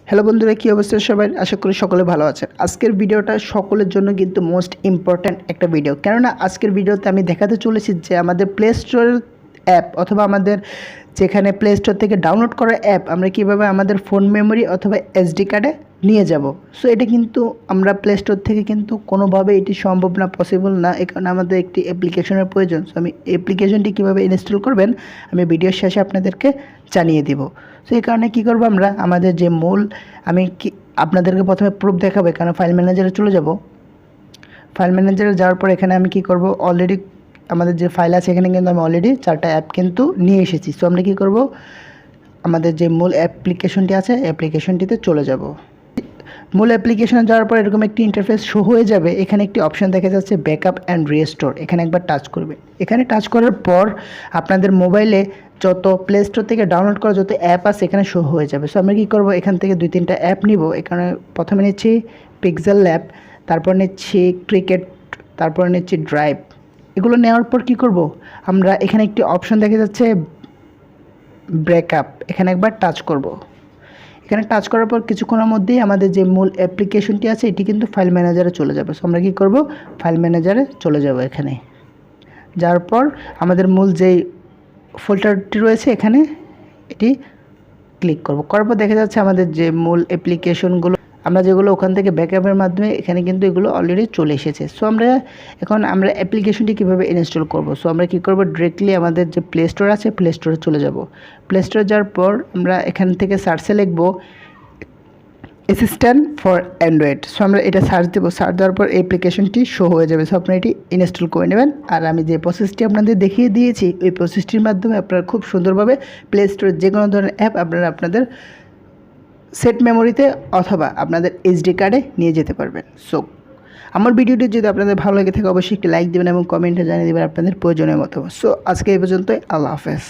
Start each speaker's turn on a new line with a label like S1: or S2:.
S1: Hello বন্ধুরা, কী অবস্থা সবাই? আশা করি সকলে ভালো আছেন। আজকের ভিডিওটা সকলের জন্য কিন্তু মোস্ট ইম্পর্ট্যান্ট একটা ভিডিও, কেননা আজকের ভিডিওতে আমি দেখাতে চলেছি যে আমাদের প্লে স্টোরের অ্যাপ অথবা আমাদের যেখানে প্লে স্টোর থেকে ডাউনলোড করা অ্যাপ আমরা কীভাবে আমাদের ফোন মেমোরি অথবা এসডি কার্ডে নিয়ে যাব। সো এটা কিন্তু আমরা প্লে স্টোর থেকে কিন্তু কোনোভাবে এটি সম্ভব না, পসিবল না। এই কারণে আমাদের একটি অ্যাপ্লিকেশনের প্রয়োজন। সো আমি অ্যাপ্লিকেশনটি কীভাবে ইনস্টল করবেন আমি ভিডিওর শেষে আপনাদেরকে জানিয়ে দিব। সো এই কারণে কী করবো, আমরা আমাদের যে মূল আমি কি আপনাদেরকে প্রথমে প্রুফ দেখাবো। এখানে ফাইল ম্যানেজারে চলে যাব। ফাইল ম্যানেজারে যাওয়ার পর এখানে আমি কি করব, অলরেডি আমাদের যে ফাইল আছে এখানে কিন্তু আমি অলরেডি 4টা অ্যাপ কিন্তু নিয়ে এসেছি। সো আমরা কী করব, আমাদের যে মূল অ্যাপ্লিকেশনটি আছে অ্যাপ্লিকেশনটিতে চলে যাব। মূল অ্যাপ্লিকেশনে যাওয়ার পর এরকম একটি ইন্টারফেস শো হয়ে যাবে। এখানে একটি অপশান দেখা যাচ্ছে ব্যাকআপ অ্যান্ড রিস্টোর। এখানে একবার টাচ করবে। এখানে টাচ করার পর আপনাদের মোবাইলে যত প্লে স্টোর থেকে ডাউনলোড করা যত অ্যাপ আছে এখানে শো হয়ে যাবে। সো আমরা কী করবো, এখান থেকে 2-3টা অ্যাপ নিব। এখানে প্রথমে নিচ্ছি পিক্সেল ল্যাব, তারপর নিচ্ছি ক্রিকেট, তারপর নিচ্ছি ড্রাইভ। এগুলো নেওয়ার পর কী করব, আমরা এখানে একটি অপশান দেখা যাচ্ছে ব্রেকআপ, এখানে একবার টাচ করব। এখানে টাচ করার পর কিছুক্ষণের মধ্যেই আমাদের যে মূল অ্যাপ্লিকেশনটি আছে এটি কিন্তু ফাইল ম্যানেজারে চলে যাবে। সো আমরা কী করব, ফাইল ম্যানেজারে চলে যাব। এখানে যাওয়ার পর আমাদের মূল যেই ফোল্ডারটি রয়েছে এখানে এটি ক্লিক করব। করার পর দেখা যাচ্ছে আমাদের যে মূল অ্যাপ্লিকেশনগুলো আমরা যেগুলো ওখান থেকে ব্যাকআপের মাধ্যমে এখানে কিন্তু এগুলো অলরেডি চলে এসেছে। সো আমরা অ্যাপ্লিকেশনটি কীভাবে ইনস্টল করব। সো আমরা কী করব, ডিরেক্টলি আমাদের যে প্লে স্টোর আছে প্লে স্টোরে চলে যাব। প্লে স্টোরে যাওয়ার পর আমরা এখান থেকে সার্চে লিখব অ্যাসিস্ট্যান্ট ফর অ্যান্ড্রয়েড। সো আমরা এটা সার্চ দেবো। সার্চ দেওয়ার পর অ্যাপ্লিকেশনটি শো হয়ে যাবে। সো আপনারা এটি ইনস্টল করে নেবেন। আর আমি যে প্রসেসটি আপনাদের দেখিয়ে দিয়েছি ওই প্রসেসটির মাধ্যমে আপনারা খুব সুন্দরভাবে প্লে স্টোরের যে কোনো ধরনের অ্যাপ আপনারা আপনাদের সেট মেমোরিতে অথবা আপনাদের এসডি কার্ডে নিয়ে যেতে পারবেন। সো আমার ভিডিওটি যদি আপনাদের ভালো লেগে থাকে অবশ্যই একটি লাইক দেবেন এবং কমেন্টে জানিয়ে দেবেন আপনাদের প্রয়োজনীয় মতো। সো আজকে এই পর্যন্তই। আল্লাহ হাফেজ।